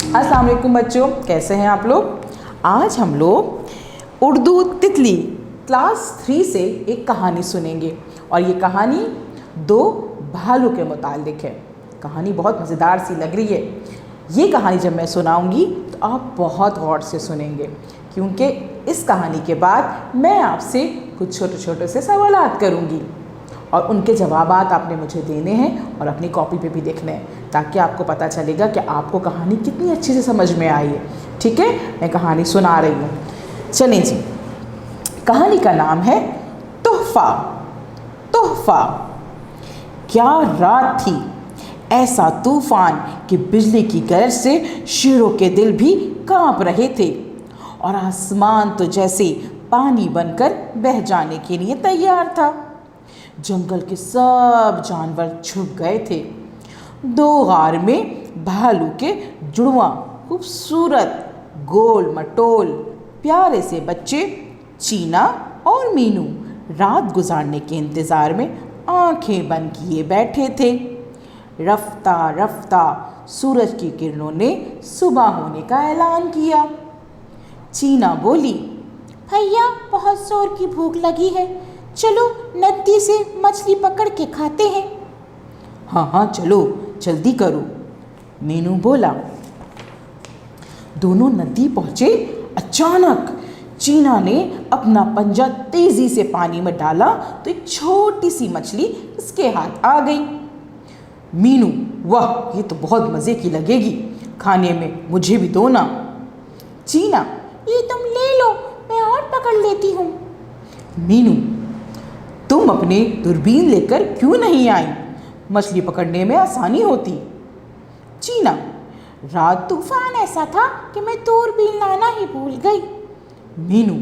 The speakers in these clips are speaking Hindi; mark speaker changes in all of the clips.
Speaker 1: अस्सलाम वालेकुम बच्चों, कैसे हैं आप लोग। आज हम लोग उर्दू तितली क्लास 3 से एक कहानी सुनेंगे और ये कहानी दो भालू के मुताल्लिक है। कहानी बहुत मज़ेदार सी लग रही है। ये कहानी जब मैं सुनाऊंगी तो आप बहुत गौर से सुनेंगे, क्योंकि इस कहानी के बाद मैं आपसे कुछ छोटे छोटे से सवालात करूंगी और उनके जवाबात आपने मुझे देने हैं और अपनी कॉपी पे भी देखने हैं, ताकि आपको पता चलेगा कि आपको कहानी कितनी अच्छे से समझ में आई है। ठीक है, मैं कहानी सुना रही हूँ। चलें जी, कहानी का नाम है तोहफा। तोहफा। क्या रात थी, ऐसा तूफान कि बिजली की गरज से शेरों के दिल भी कांप रहे थे और आसमान तो जैसे पानी बनकर बह जाने के लिए तैयार था। जंगल के सब जानवर छुप गए थे। दो गार में भालू के जुड़वां खूबसूरत गोल मटोल प्यारे से बच्चे चीना और मीनू रात गुजारने के इंतज़ार में आंखें बंद किए बैठे थे। रफ्ता रफ्ता सूरज की किरणों ने सुबह होने का ऐलान किया। चीना बोली, भैया बहुत जोर की भूख लगी है, चलो नदी से मछली पकड़ के खाते हैं। हाँ हाँ चलो, जल्दी करो, मीनू बोला। दोनों नदी पहुंचे। अचानक चीना ने अपना पंजा तेजी से पानी में डाला तो एक छोटी सी मछली उसके हाथ आ गई। मीनू, वाह ये तो बहुत मज़े की लगेगी, खाने में मुझे भी दो ना। चीना, ये तुम ले लो, मैं और पकड़ लेती हूँ। मीनू, तुम अपने दूरबीन लेकर क्यों नहीं आई, मछली पकड़ने में आसानी होती। चीना, रात तूफान ऐसा था कि मैं दूरबीन लाना ही भूल गई। मीनू,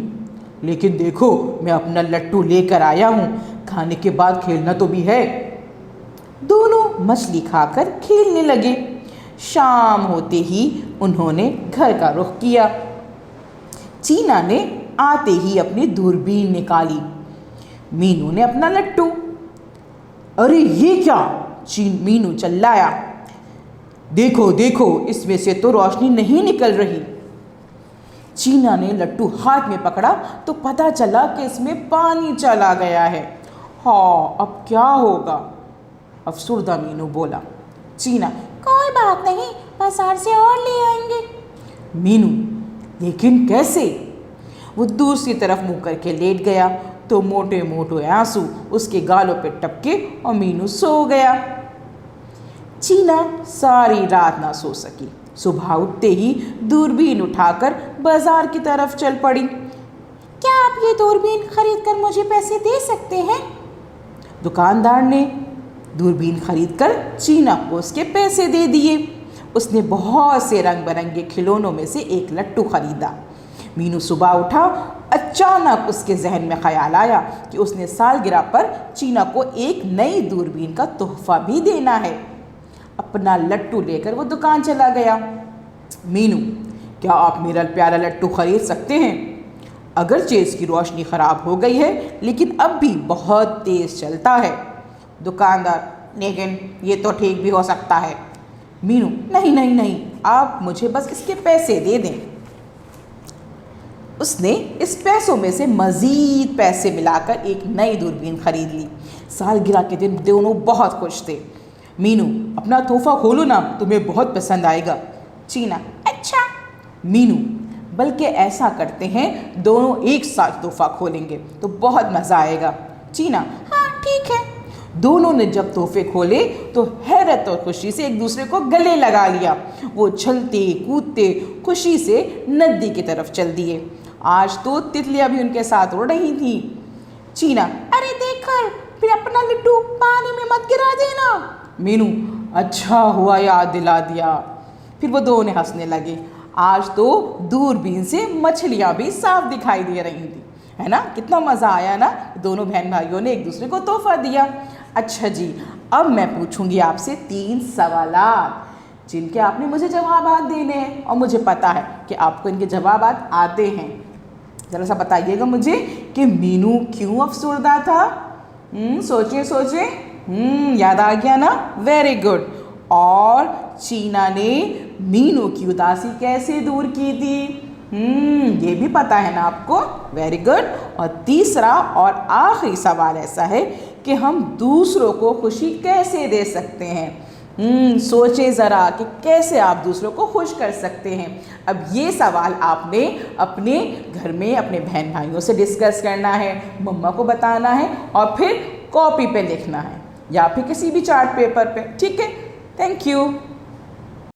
Speaker 1: लेकिन देखो मैं अपना लट्टू लेकर आया हूँ, खाने के बाद खेलना तो भी है। दोनों मछली खाकर खेलने लगे। शाम होते ही उन्होंने घर का रुख किया। चीना ने आते ही अपनी दूरबीन निकाली, मीनू ने अपना लट्टू। अरे ये क्या, मीनू चिल्लाया। देखो देखो, इसमें से तो रोशनी नहीं निकल रही। चीना ने लट्टू हाथ में पकड़ा तो पता चला कि इसमें पानी चला गया है। हाँ, अब क्या होगा, अफसुर्दा मीनू बोला। चीना, कोई बात नहीं, बाजार से और ले आएंगे। मीनू, लेकिन कैसे। वो दूसरी तरफ मुंह करके लेट गया तो मोटे मोटे आंसू उसके गालों पे टपके और मीनू सो गया। चीना सारी रात ना सो सकी। सुबह उठते ही दूरबीन उठाकर बाजार की तरफ चल पड़ी। क्या आप ये दूरबीन खरीद कर मुझे पैसे दे सकते हैं। दुकानदार ने दूरबीन खरीदकर चीना को उसके पैसे दे दिए। उसने बहुत से रंग बिरंगे खिलौनों में से एक लट्टू खरीदा। मीनू सुबह उठा। अचानक उसके जहन में ख्याल आया कि उसने सालगिरह पर चीना को एक नई दूरबीन का तोहफा भी देना है। अपना लट्टू लेकर वो दुकान चला गया। मीनू, क्या आप मेरा प्यारा लट्टू खरीद सकते हैं। अगरचे इसकी रोशनी ख़राब हो गई है, लेकिन अब भी बहुत तेज़ चलता है। दुकानदार, लेकिन ये तो ठीक भी हो सकता है। मीनू, नहीं नहीं नहीं, आप मुझे बस इसके पैसे दे दें। उसने इस पैसों में से मज़ीद पैसे मिलाकर एक नई दूरबीन खरीद ली। सालगिरह के दिन दोनों बहुत खुश थे। मीनू, अपना तोहफा खोलो ना, तुम्हें बहुत पसंद आएगा। चीना, अच्छा। मीनू, बल्कि ऐसा करते हैं, दोनों एक साथ तोहफा खोलेंगे तो बहुत मज़ा आएगा। चीना, हाँ ठीक है। दोनों ने जब तोहफे खोले तो हैरत और खुशी से एक दूसरे को गले लगा लिया। वो चलते कूदते खुशी से नदी की तरफ चल दिए। आज तो तितलियां भी उनके साथ उड़ रही थी। चीना, अरे देखकर फिर अपना लड्डू पानी में मत गिरा देना। मीनू, अच्छा हुआ याद दिला दिया। फिर वो दोनों हंसने लगे। आज तो दूरबीन से मछलियां भी साफ दिखाई दे रही थी, है ना। कितना मज़ा आया ना। दोनों बहन भाइयों ने एक दूसरे को तोहफा दिया। अच्छा जी, अब मैं पूछूंगी आपसे 3 सवालात जिनके आपने मुझे जवाबात देने हैं और मुझे पता है कि आपको इनके जवाबात आते हैं। ज़रा सा बताइएगा मुझे कि मीनू क्यों अफसरदा था। सोचें सोचें। याद आ गया ना? Very good. और चीना ने मीनू की उदासी कैसे दूर की थी? ये भी पता है ना आपको? Very good. और तीसरा और आखिरी सवाल ऐसा है कि हम दूसरों को खुशी कैसे दे सकते हैं? सोचे ज़रा कि कैसे आप दूसरों को खुश कर सकते हैं। अब ये सवाल आपने अपने घर में अपने बहन भाइयों से डिस्कस करना है, मम्मा को बताना है और फिर कॉपी पे लिखना है या फिर किसी भी चार्ट पेपर पे। ठीक है? Thank you.